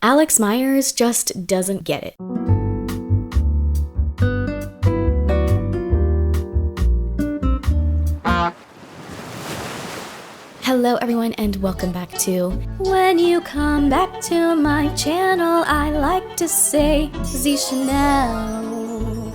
Alex Meyers just doesn't get it. Hello everyone and welcome back to When You Come Back to My Channel, I like to say Z Chanel.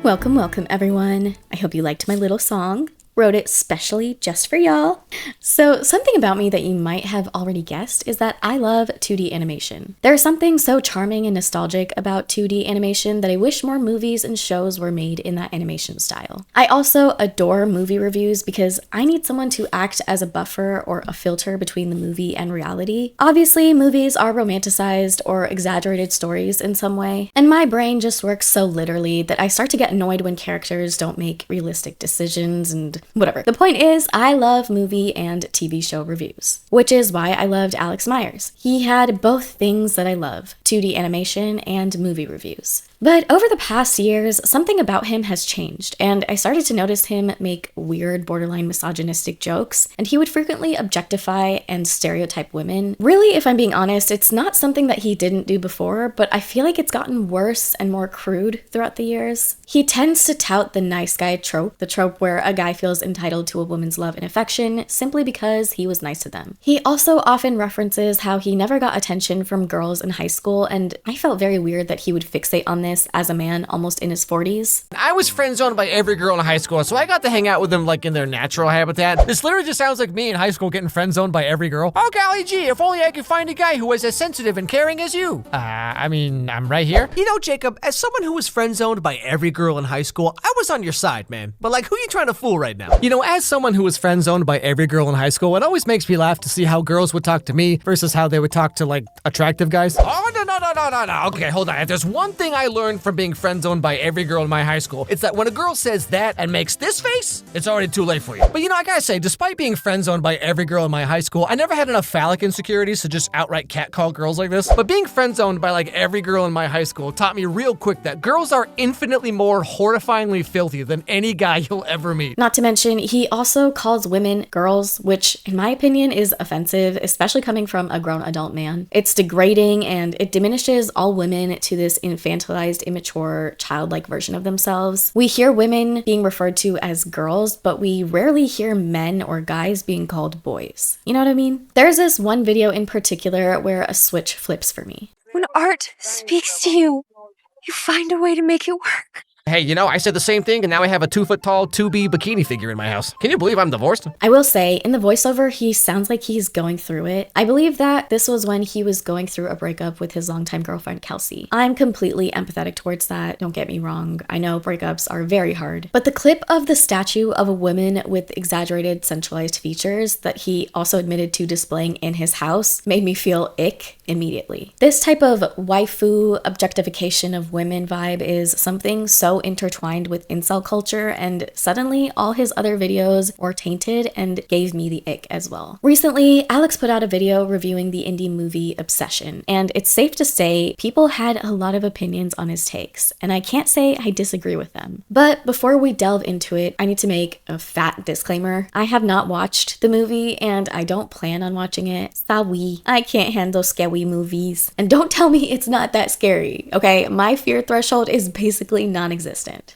Welcome everyone. I hope you liked my little song. Wrote it specially just for y'all. So something about me that you might have already guessed is that I love 2D animation. There's something so charming and nostalgic about 2D animation that I wish more movies and shows were made in that animation style. I also adore movie reviews because I need someone to act as a buffer or a filter between the movie and reality. Obviously, movies are romanticized or exaggerated stories in some way, and my brain just works so literally that I start to get annoyed when characters don't make realistic decisions and whatever. The point is, I love movie and TV show reviews, which is why I loved Alex Meyers. He had both things that I love, 2D animation and movie reviews. But over the past years, something about him has changed, and I started to notice him make weird, borderline misogynistic jokes, and he would frequently objectify and stereotype women. Really, if I'm being honest, it's not something that he didn't do before, but I feel like it's gotten worse and more crude throughout the years. He tends to tout the nice guy trope, the trope where a guy feels entitled to a woman's love and affection simply because he was nice to them. He also often references how he never got attention from girls in high school, and I felt very weird that he would fixate on this as a man almost in his 40s. I was friend-zoned by every girl in high school, so I got to hang out with them like in their natural habitat. This literally just sounds like me in high school getting friend-zoned by every girl. Oh golly gee, if only I could find a guy who was as sensitive and caring as you. I mean, I'm right here. You know, Jacob, as someone who was friend-zoned by every girl in high school, I was on your side, man. But like, who you trying to fool right now? You know, as someone who was friend-zoned by every girl in high school, it always makes me laugh to see how girls would talk to me versus how they would talk to, like, attractive guys. Oh, no. Okay, hold on. If there's one thing I learned from being friend-zoned by every girl in my high school, it's that when a girl says that and makes this face, it's already too late for you. But you know, I gotta say, despite being friend-zoned by every girl in my high school, I never had enough phallic insecurities to just outright catcall girls like this. But being friend-zoned by like every girl in my high school taught me real quick that girls are infinitely more horrifyingly filthy than any guy you'll ever meet. Not to mention, he also calls women girls, which in my opinion is offensive, especially coming from a grown adult man. It's degrading and it diminishes all women to this infantilized, immature, childlike version of themselves. We hear women being referred to as girls, but we rarely hear men or guys being called boys. You know what I mean? There's this one video in particular where a switch flips for me. When art speaks to you, you find a way to make it work. Hey, you know, I said the same thing, and now I have a 2-foot-tall 2B bikini figure in my house. Can you believe I'm divorced? I will say, in the voiceover, he sounds like he's going through it. I believe that this was when he was going through a breakup with his longtime girlfriend, Kelsey. I'm completely empathetic towards that, don't get me wrong. I know breakups are very hard. But the clip of the statue of a woman with exaggerated centralized features that he also admitted to displaying in his house made me feel ick immediately. This type of waifu objectification of women vibe is something so intertwined with incel culture, and suddenly all his other videos were tainted and gave me the ick as well. Recently, Alex put out a video reviewing the indie movie Obsession, and it's safe to say people had a lot of opinions on his takes, and I can't say I disagree with them. But before we delve into it, I need to make a fat disclaimer. I have not watched the movie, and I don't plan on watching it. Sorry, I can't handle scary movies. And don't tell me it's not that scary, okay? My fear threshold is basically non-existent.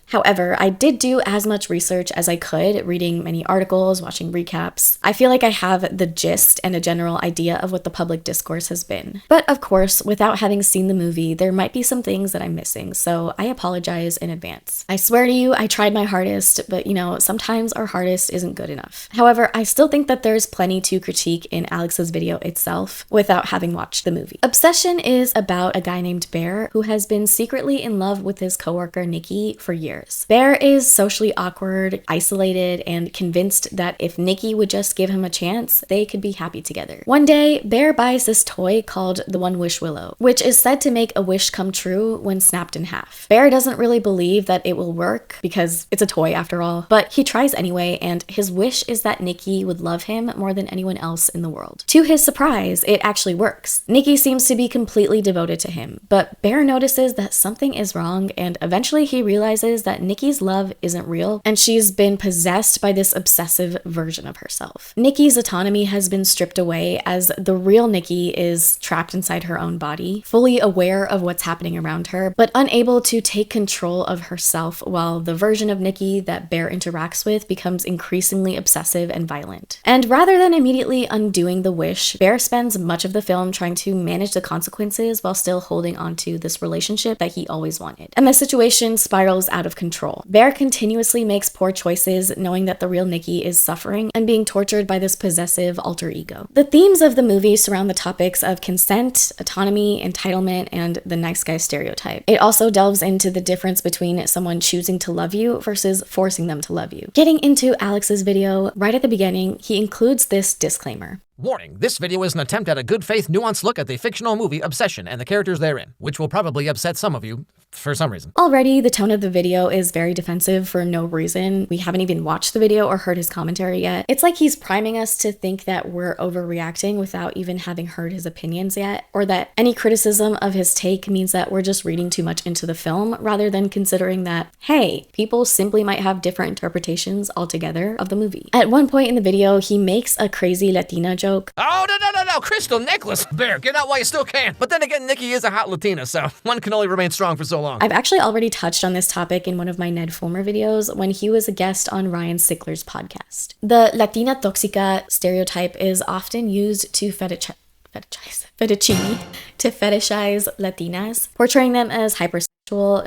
However, I did do as much research as I could, reading many articles, watching recaps. I feel like I have the gist and a general idea of what the public discourse has been. But of course, without having seen the movie, there might be some things that I'm missing, so I apologize in advance. I swear to you, I tried my hardest, but you know, sometimes our hardest isn't good enough. However, I still think that there's plenty to critique in Alex's video itself without having watched the movie. Obsession is about a guy named Bear who has been secretly in love with his coworker Nikki for years. Bear is socially awkward, isolated, and convinced that if Nikki would just give him a chance, they could be happy together. One day, Bear buys this toy called the One Wish Willow, which is said to make a wish come true when snapped in half. Bear doesn't really believe that it will work because it's a toy after all, but he tries anyway, and his wish is that Nikki would love him more than anyone else in the world. To his surprise, it actually works. Nikki Nikki seems to be completely devoted to him, but Bear notices that something is wrong, and eventually he realizes that Nikki's love isn't real, and she's been possessed by this obsessive version of herself. Nikki's autonomy has been stripped away as the real Nikki is trapped inside her own body, fully aware of what's happening around her, but unable to take control of herself, while the version of Nikki that Bear interacts with becomes increasingly obsessive and violent. And rather than immediately undoing the wish, Bear spends much of the film trying to manage the consequences while still holding onto this relationship that he always wanted. And the situation spirals out of control. Bear continuously makes poor choices, knowing that the real Nikki is suffering and being tortured by this possessive alter ego. The themes of the movie surround the topics of consent, autonomy, entitlement, and the nice guy stereotype. It also delves into the difference between someone choosing to love you versus forcing them to love you. Getting into Alex's video, right at the beginning, he includes this disclaimer. Warning, this video is an attempt at a good faith, nuanced look at the fictional movie Obsession and the characters therein, which will probably upset some of you for some reason. Already, the tone of the video is very defensive for no reason. We haven't even watched the video or heard his commentary yet. It's like he's priming us to think that we're overreacting without even having heard his opinions yet, or that any criticism of his take means that we're just reading too much into the film, rather than considering that, hey, people simply might have different interpretations altogether of the movie. At one point in the video, he makes a crazy Latina joke. Oh, no, crystal necklace! Bear, get out while you still can! But then again, Nikki is a hot Latina, so one can only remain strong for so long. I've actually already touched on this topic in one of my Ned Fulmer videos when he was a guest on Ryan Sickler's podcast. The Latina toxica stereotype is often used to fetishize Latinas, portraying them as hypersexual,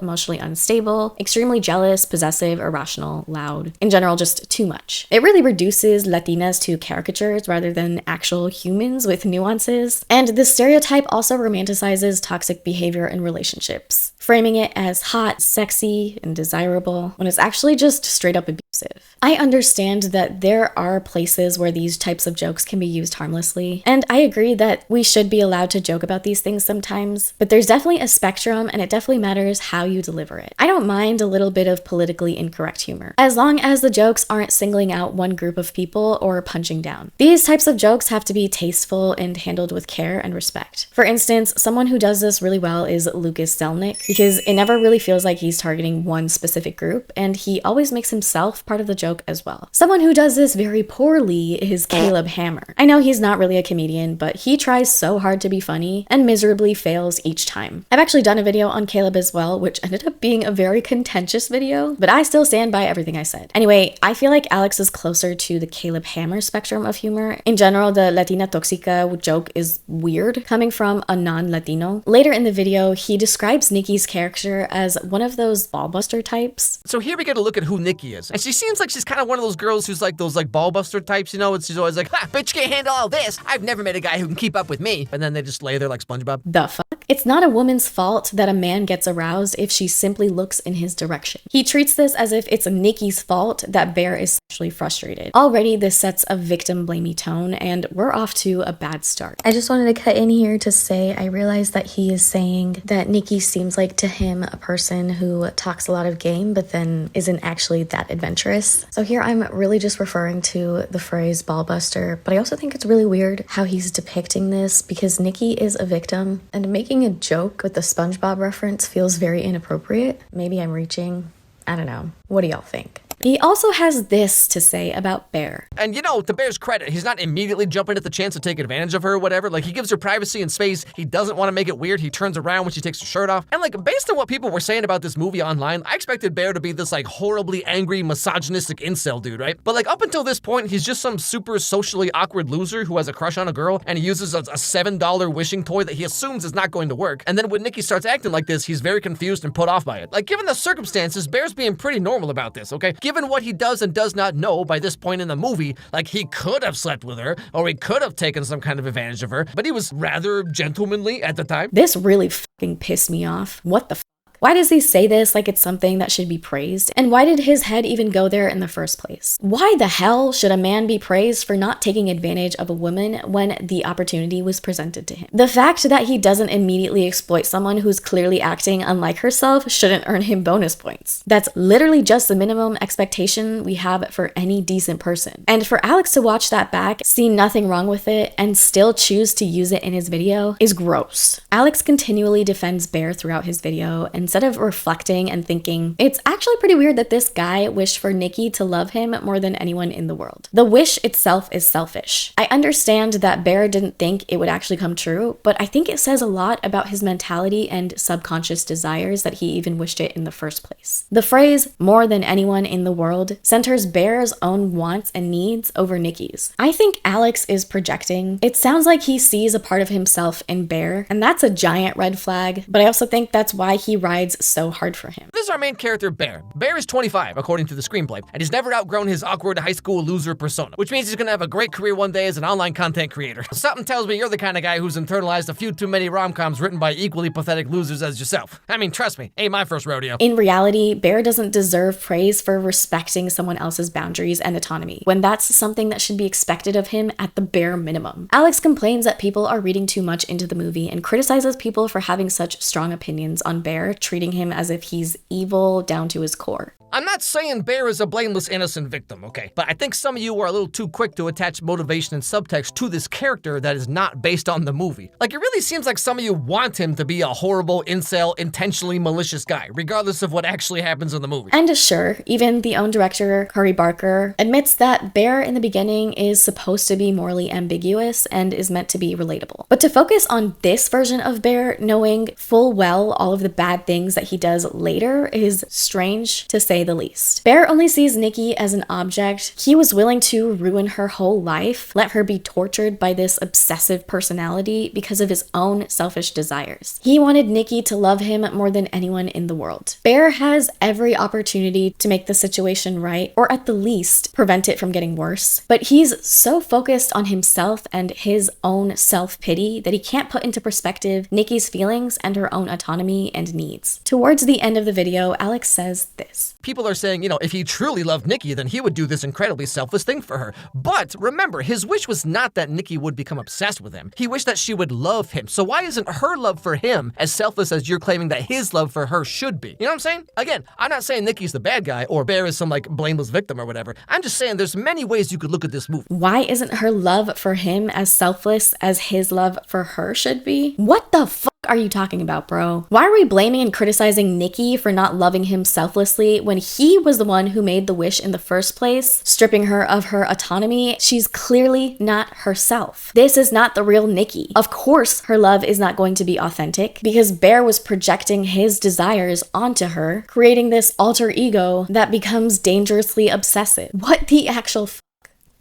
emotionally unstable, extremely jealous, possessive, irrational, loud, in general, just too much. It really reduces Latinas to caricatures rather than actual humans with nuances. And this stereotype also romanticizes toxic behavior in relationships, framing it as hot, sexy, and desirable, when it's actually just straight up abusive. I understand that there are places where these types of jokes can be used harmlessly, and I agree that we should be allowed to joke about these things sometimes, but there's definitely a spectrum, and it definitely matters how you deliver it. I don't mind a little bit of politically incorrect humor, as long as the jokes aren't singling out one group of people or punching down. These types of jokes have to be tasteful and handled with care and respect. For instance, someone who does this really well is Lucas Zelnick, because it never really feels like he's targeting one specific group, and he always makes himself part of the joke as well. Someone who does this very poorly is Caleb Hammer. I know he's not really a comedian, but he tries so hard to be funny and miserably fails each time. I've actually done a video on Caleb as well, which ended up being a very contentious video, but I still stand by everything I said. Anyway, I feel like Alex is closer to the Caleb Hammer spectrum of humor. In general, the Latina toxica joke is weird, coming from a non-Latino. Later in the video, he describes Nikki's character as one of those ballbuster types. So here we get a look at who Nikki is. And she seems like she's kind of one of those girls who's like those ballbuster types, you know? She's always like, ha, bitch can't handle all this. I've never met a guy who can keep up with me. And then they just lay there like SpongeBob. The fuck? It's not a woman's fault that a man gets aroused if she simply looks in his direction. He treats this as if it's Nikki's fault that Bear is sexually frustrated. Already, this sets a victim-blamey tone, and we're off to a bad start. I just wanted to cut in here to say I realize that he is saying that Nikki seems like to him a person who talks a lot of game, but then isn't actually that adventurous. So here I'm really just referring to the phrase ballbuster, but I also think it's really weird how he's depicting this because Nikki is a victim, and making a joke with the SpongeBob reference feels very inappropriate. Maybe I'm reaching. I don't know. What do y'all think? He also has this to say about Bear. And you know, to Bear's credit, he's not immediately jumping at the chance to take advantage of her or whatever. Like, he gives her privacy and space. He doesn't want to make it weird. He turns around when she takes her shirt off. And like, based on what people were saying about this movie online, I expected Bear to be this like horribly angry, misogynistic incel dude, right? But like, up until this point, he's just some super socially awkward loser who has a crush on a girl, and he uses a $7 wishing toy that he assumes is not going to work. And then when Nikki starts acting like this, he's very confused and put off by it. Like, given the circumstances, Bear's being pretty normal about this, okay? Given what he does and does not know by this point in the movie, like, he could have slept with her, or he could have taken some kind of advantage of her, but he was rather gentlemanly at the time. This really fucking pissed me off. What the fuck? Why does he say this like it's something that should be praised? And why did his head even go there in the first place? Why the hell should a man be praised for not taking advantage of a woman when the opportunity was presented to him? The fact that he doesn't immediately exploit someone who's clearly acting unlike herself shouldn't earn him bonus points. That's literally just the minimum expectation we have for any decent person. And for Alex to watch that back, see nothing wrong with it, and still choose to use it in his video is gross. Alex continually defends Bear throughout his video instead of reflecting and thinking, it's actually pretty weird that this guy wished for Nikki to love him more than anyone in the world. The wish itself is selfish. I understand that Bear didn't think it would actually come true, but I think it says a lot about his mentality and subconscious desires that he even wished it in the first place. The phrase, more than anyone in the world, centers Bear's own wants and needs over Nikki's. I think Alex is projecting. It sounds like he sees a part of himself in Bear, and that's a giant red flag, but I also think that's why he rides so hard for him. This is our main character, Bear. Bear is 25, according to the screenplay, and he's never outgrown his awkward high school loser persona, which means he's gonna have a great career one day as an online content creator. Something tells me you're the kind of guy who's internalized a few too many rom-coms written by equally pathetic losers as yourself. I mean, trust me, ain't my first rodeo. In reality, Bear doesn't deserve praise for respecting someone else's boundaries and autonomy, when that's something that should be expected of him at the bare minimum. Alex complains that people are reading too much into the movie and criticizes people for having such strong opinions on Bear, treating him as if he's evil down to his core. I'm not saying Bear is a blameless, innocent victim, okay? But I think some of you are a little too quick to attach motivation and subtext to this character that is not based on the movie. Like, it really seems like some of you want him to be a horrible, incel, intentionally malicious guy, regardless of what actually happens in the movie. And sure, even the own director, Curry Barker, admits that Bear in the beginning is supposed to be morally ambiguous and is meant to be relatable. But to focus on this version of Bear, knowing full well all of the bad things that he does later, is strange to say the least. Bear only sees Nikki as an object. He was willing to ruin her whole life, let her be tortured by this obsessive personality because of his own selfish desires. He wanted Nikki to love him more than anyone in the world. Bear has every opportunity to make the situation right, or at the least prevent it from getting worse, but he's so focused on himself and his own self-pity that he can't put into perspective Nikki's feelings and her own autonomy and needs. Towards the end of the video, Alex says this. People are saying, if he truly loved Nikki, then he would do this incredibly selfless thing for her. But remember, his wish was not that Nikki would become obsessed with him. He wished that she would love him. So why isn't her love for him as selfless as you're claiming that his love for her should be? You know what I'm saying? Again, I'm not saying Nikki's the bad guy or Bear is some blameless victim or whatever. I'm just saying there's many ways you could look at this movie. Why isn't her love for him as selfless as his love for her should be? What the fuck are you talking about, bro? Why are we blaming and criticizing Nikki for not loving him selflessly when he was the one who made the wish in the first place, stripping her of her autonomy? She's clearly not herself. This is not the real Nikki. Of course, her love is not going to be authentic because Bear was projecting his desires onto her, creating this alter ego that becomes dangerously obsessive. What the actual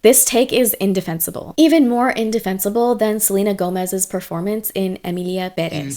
This take is indefensible. Even more indefensible than Selena Gomez's performance in Emilia Perez.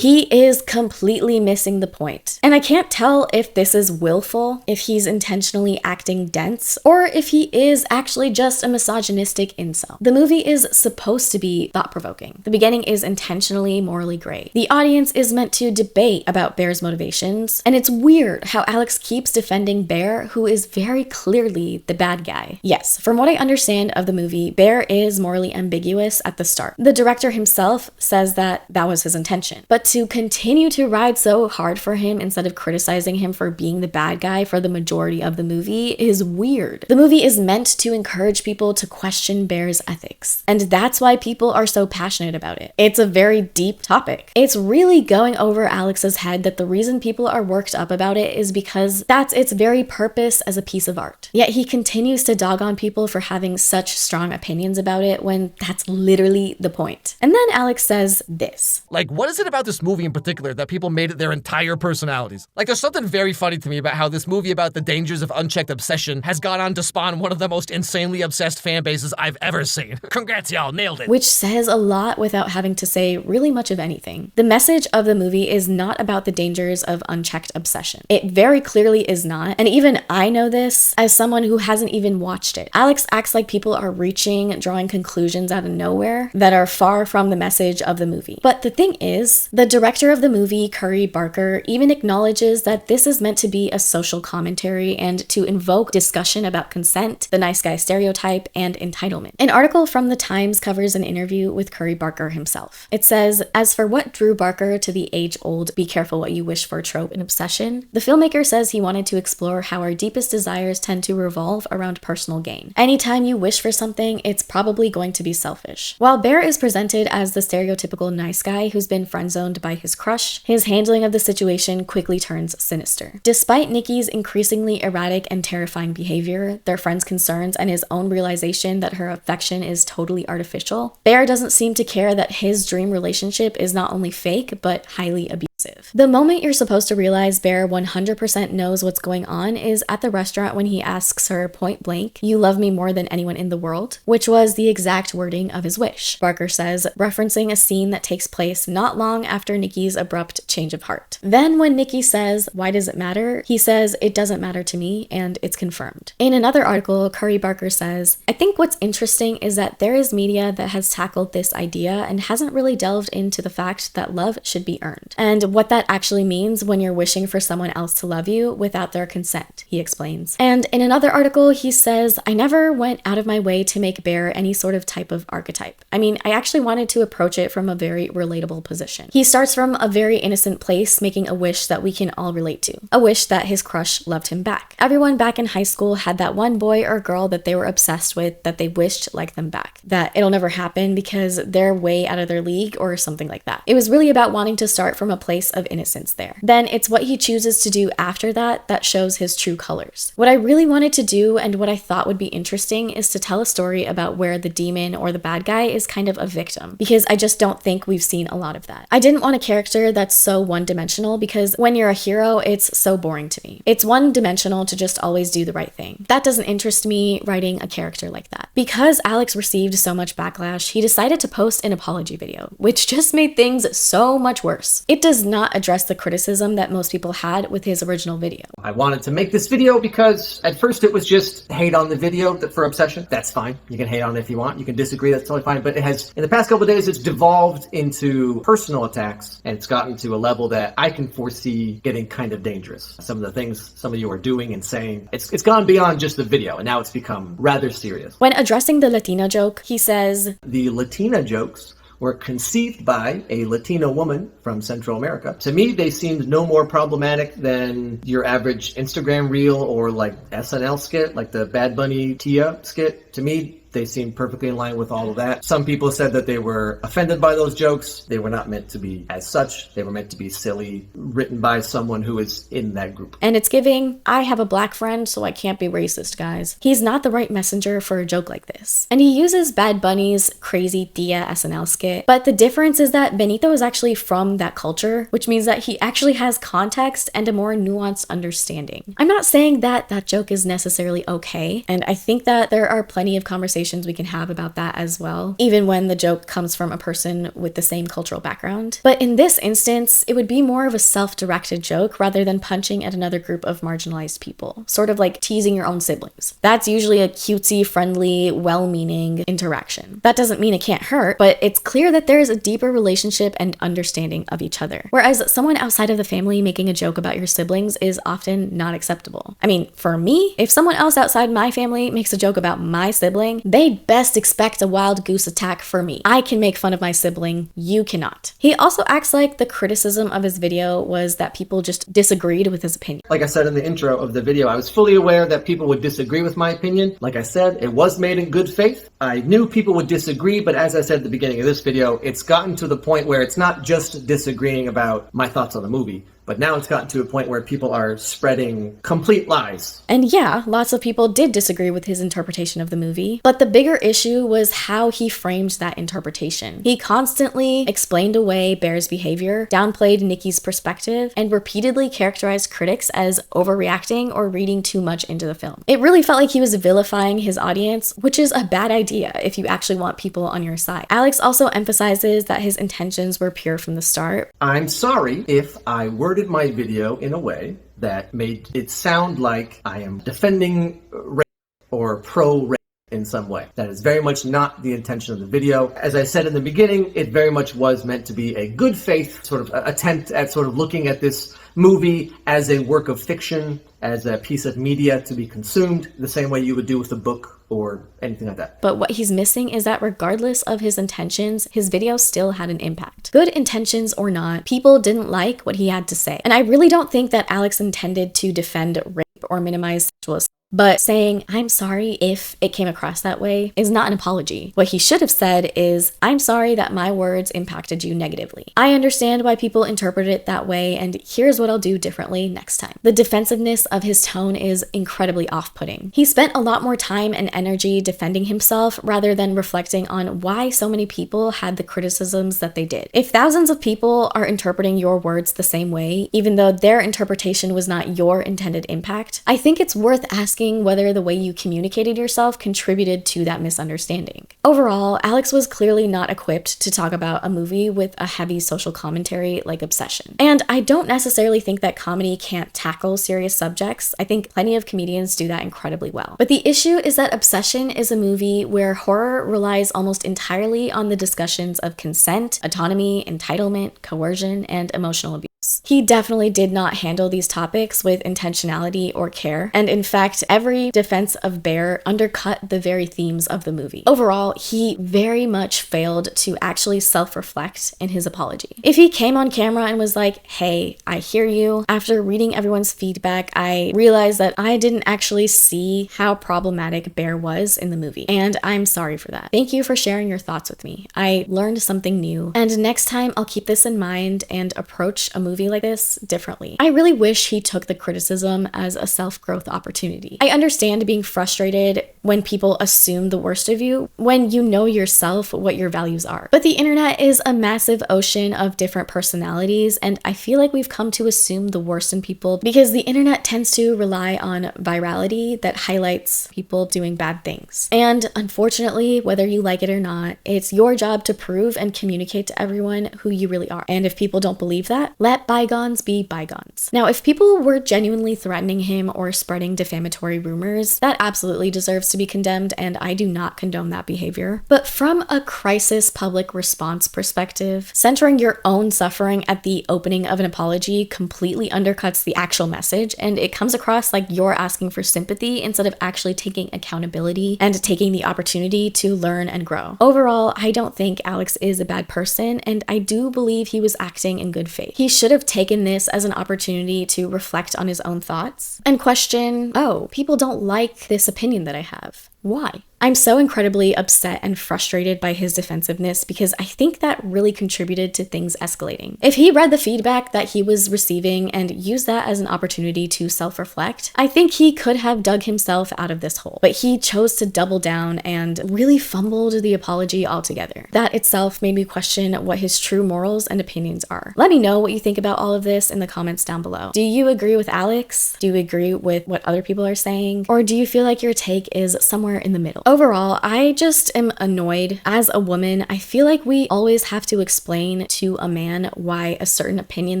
He is completely missing the point. And I can't tell if this is willful, if he's intentionally acting dense, or if he is actually just a misogynistic incel. The movie is supposed to be thought-provoking. The beginning is intentionally morally gray. The audience is meant to debate about Bear's motivations, and it's weird how Alex keeps defending Bear, who is very clearly the bad guy. Yes, from what I understand of the movie, Bear is morally ambiguous at the start. The director himself says that was his intention. But to continue to ride so hard for him instead of criticizing him for being the bad guy for the majority of the movie is weird. The movie is meant to encourage people to question Bear's ethics. And that's why people are so passionate about it. It's a very deep topic. It's really going over Alex's head that the reason people are worked up about it is because that's its very purpose as a piece of art. Yet he continues to dog on people for having such strong opinions about it when that's literally the point. And then Alex says this. What is it about this movie in particular that people made it their entire personalities? There's something very funny to me about how this movie about the dangers of unchecked obsession has gone on to spawn one of the most insanely obsessed fan bases I've ever seen. Congrats, y'all, nailed it. Which says a lot without having to say really much of anything. The message of the movie is not about the dangers of unchecked obsession. It very clearly is not, and even I know this as someone who hasn't even watched it. Alex acts like people are reaching, drawing conclusions out of nowhere that are far from the message of the movie. But the thing is, the director of the movie, Curry Barker, even acknowledges that this is meant to be a social commentary and to invoke discussion about consent, the nice guy stereotype, and entitlement. An article from The Times covers an interview with Curry Barker himself. It says, as for what drew Barker to the age-old "be careful what you wish for" trope and obsession, the filmmaker says he wanted to explore how our deepest desires tend to revolve around personal gain. Anytime you wish for something, it's probably going to be selfish. While Bear is presented as the stereotypical nice guy who's been friend-zoned by his crush, his handling of the situation quickly turns sinister. Despite Nikki's increasingly erratic and terrifying behavior, their friend's concerns, and his own realization that her affection is totally artificial, Bear doesn't seem to care that his dream relationship is not only fake, but highly abusive. The moment you're supposed to realize Bear 100% knows what's going on is at the restaurant when he asks her point blank, "You love me more than anyone in the world?" which was the exact wording of his wish, Barker says, referencing a scene that takes place not long after Nikki's abrupt change of heart. Then when Nikki says, "Why does it matter?" he says, "It doesn't matter to me," and it's confirmed. In another article, Curry Barker says, "I think what's interesting is that there is media that has tackled this idea and hasn't really delved into the fact that love should be earned, and what that actually means when you're wishing for someone else to love you without their consent," he explains. And in another article, he says, "I never went out of my way to make Bear any sort of type of archetype. I mean, I actually wanted to approach it from a very relatable position. He starts from a very innocent place, making a wish that we can all relate to. A wish that his crush loved him back. Everyone back in high school had that one boy or girl that they were obsessed with that they wished liked them back. That it'll never happen because they're way out of their league or something like that. It was really about wanting to start from a place of innocence there. Then it's what he chooses to do after that that shows his true colors. What I really wanted to do and what I thought would be interesting is to tell a story about where the demon or the bad guy is kind of a victim, because I just don't think we've seen a lot of that. I didn't want a character that's so one-dimensional because when you're a hero, it's so boring to me. It's one-dimensional to just always do the right thing. That doesn't interest me writing a character like that." Because Alex received so much backlash, he decided to post an apology video, which just made things so much worse. It does not address the criticism that most people had with his original video. I wanted to make this video because at first it was just hate on the video for Obsession. That's fine. You can hate on it if you want. You can disagree. That's totally fine. But it has, in the past couple of days, it's devolved into personal attacks, and it's gotten to a level that I can foresee getting kind of dangerous. Some of the things some of you are doing and saying, it's gone beyond just the video, and now it's become rather serious. When addressing the Latina joke, he says, "The Latina jokes were conceived by a Latino woman from Central America. To me, they seemed no more problematic than your average Instagram reel or like SNL skit, like the Bad Bunny Tia skit. To me, they seemed perfectly in line with all of that. Some people said that they were offended by those jokes. They were not meant to be as such. They were meant to be silly, written by someone who is in that group." And it's giving, I have a black friend, so I can't be racist, guys. He's not the right messenger for a joke like this. And he uses Bad Bunny's crazy Tia SNL skit, but the difference is that Benito is actually from that culture, which means that he actually has context and a more nuanced understanding. I'm not saying that that joke is necessarily okay, and I think that there are plenty of conversations we can have about that as well, even when the joke comes from a person with the same cultural background. But in this instance, it would be more of a self-directed joke rather than punching at another group of marginalized people, sort of like teasing your own siblings. That's usually a cutesy, friendly, well-meaning interaction. That doesn't mean it can't hurt, but it's clear that there is a deeper relationship and understanding of each other. Whereas someone outside of the family making a joke about your siblings is often not acceptable. I mean, for me, if someone else outside my family makes a joke about my sibling, they'd best expect a wild goose attack for me. I can make fun of my sibling, you cannot. He also acts like the criticism of his video was that people just disagreed with his opinion. Like I said in the intro of the video, I was fully aware that people would disagree with my opinion. Like I said, it was made in good faith. I knew people would disagree, but as I said at the beginning of this video, it's gotten to the point where it's not just disagreeing about my thoughts on the movie, but now it's gotten to a point where people are spreading complete lies. And yeah, lots of people did disagree with his interpretation of the movie, but the bigger issue was how he framed that interpretation. He constantly explained away Bear's behavior, downplayed Nikki's perspective, and repeatedly characterized critics as overreacting or reading too much into the film. It really felt like he was vilifying his audience, which is a bad idea if you actually want people on your side. Alex also emphasizes that his intentions were pure from the start. "I'm sorry if I worded my video in a way that made it sound like I am defending rape or pro-rape in some way. That is very much not the intention of the video. As I said in the beginning, it very much was meant to be a good faith sort of attempt at sort of looking at this movie as a work of fiction, as a piece of media to be consumed the same way you would do with a book or anything like that. But what he's missing is that regardless of his intentions, his video still had an impact. Good intentions or not, people didn't like what he had to say. And I really don't think that Alex intended to defend rape or minimize sexual assault. But saying, I'm sorry if it came across that way is not an apology. What he should have said is, I'm sorry that my words impacted you negatively. I understand why people interpret it that way, and here's what I'll do differently next time. The defensiveness of his tone is incredibly off-putting. He spent a lot more time and energy defending himself rather than reflecting on why so many people had the criticisms that they did. If thousands of people are interpreting your words the same way, even though their interpretation was not your intended impact, I think it's worth asking whether the way you communicated yourself contributed to that misunderstanding. Overall, Alex was clearly not equipped to talk about a movie with a heavy social commentary like Obsession. And I don't necessarily think that comedy can't tackle serious subjects. I think plenty of comedians do that incredibly well. But the issue is that Obsession is a movie where horror relies almost entirely on the discussions of consent, autonomy, entitlement, coercion, and emotional abuse. He definitely did not handle these topics with intentionality or care, and in fact, every defense of Bear undercut the very themes of the movie. Overall, he very much failed to actually self-reflect in his apology. If he came on camera and was like, hey, I hear you, after reading everyone's feedback, I realized that I didn't actually see how problematic Bear was in the movie, and I'm sorry for that. Thank you for sharing your thoughts with me. I learned something new, and next time I'll keep this in mind and approach a movie like this differently. I really wish he took the criticism as a self-growth opportunity. I understand being frustrated when people assume the worst of you, when you know yourself what your values are. But the internet is a massive ocean of different personalities, and I feel like we've come to assume the worst in people because the internet tends to rely on virality that highlights people doing bad things. And unfortunately, whether you like it or not, it's your job to prove and communicate to everyone who you really are. And if people don't believe that, let bygones be bygones. Now, if people were genuinely threatening him or spreading defamatory rumors, that absolutely deserves to be condemned, and I do not condone that behavior. But from a crisis public response perspective, centering your own suffering at the opening of an apology completely undercuts the actual message, and it comes across like you're asking for sympathy instead of actually taking accountability and taking the opportunity to learn and grow. Overall, I don't think Alex is a bad person, and I do believe he was acting in good faith. He should have taken this as an opportunity to reflect on his own thoughts and question, oh, people don't like this opinion that I have. Why? I'm so incredibly upset and frustrated by his defensiveness because I think that really contributed to things escalating. If he read the feedback that he was receiving and used that as an opportunity to self-reflect, I think he could have dug himself out of this hole. But he chose to double down and really fumbled the apology altogether. That itself made me question what his true morals and opinions are. Let me know what you think about all of this in the comments down below. Do you agree with Alex? Do you agree with what other people are saying? Or do you feel like your take is somewhere in the middle? Overall, I just am annoyed. As a woman, I feel like we always have to explain to a man why a certain opinion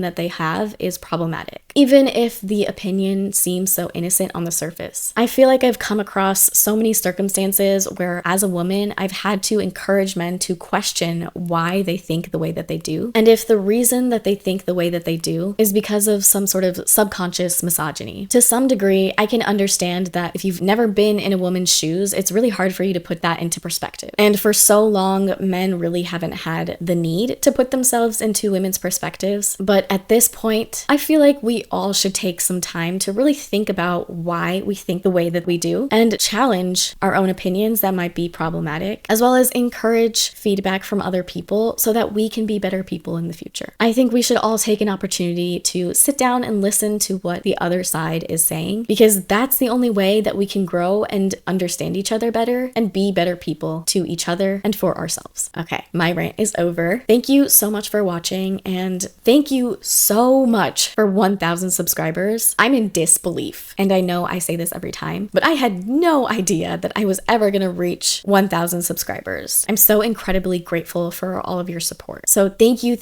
that they have is problematic, even if the opinion seems so innocent on the surface. I feel like I've come across so many circumstances where, as a woman, I've had to encourage men to question why they think the way that they do, and if the reason that they think the way that they do is because of some sort of subconscious misogyny. To some degree, I can understand that if you've never been in a woman's shoes, it's really hard for you to put that into perspective. And for so long, men really haven't had the need to put themselves into women's perspectives. But at this point, I feel like we all should take some time to really think about why we think the way that we do and challenge our own opinions that might be problematic, as well as encourage feedback from other people so that we can be better people in the future. I think we should all take an opportunity to sit down and listen to what the other side is saying, because that's the only way that we can grow and understand each other better and be better people to each other and for ourselves. Okay, my rant is over. Thank you so much for watching, and thank you so much for 1,000 subscribers. I'm in disbelief, and I know I say this every time, but I had no idea that I was ever gonna reach 1,000 subscribers. I'm so incredibly grateful for all of your support. So thank you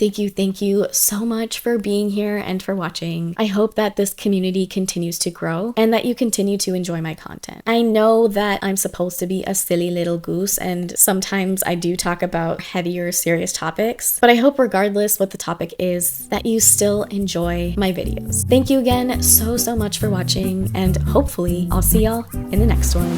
so much for being here and for watching. I hope that this community continues to grow and that you continue to enjoy my content. I know that I'm supposed to be be a silly little goose, and sometimes I do talk about heavier, serious topics. But I hope regardless what the topic is, that you still enjoy my videos. Thank you again so much for watching, and hopefully I'll see y'all in the next one.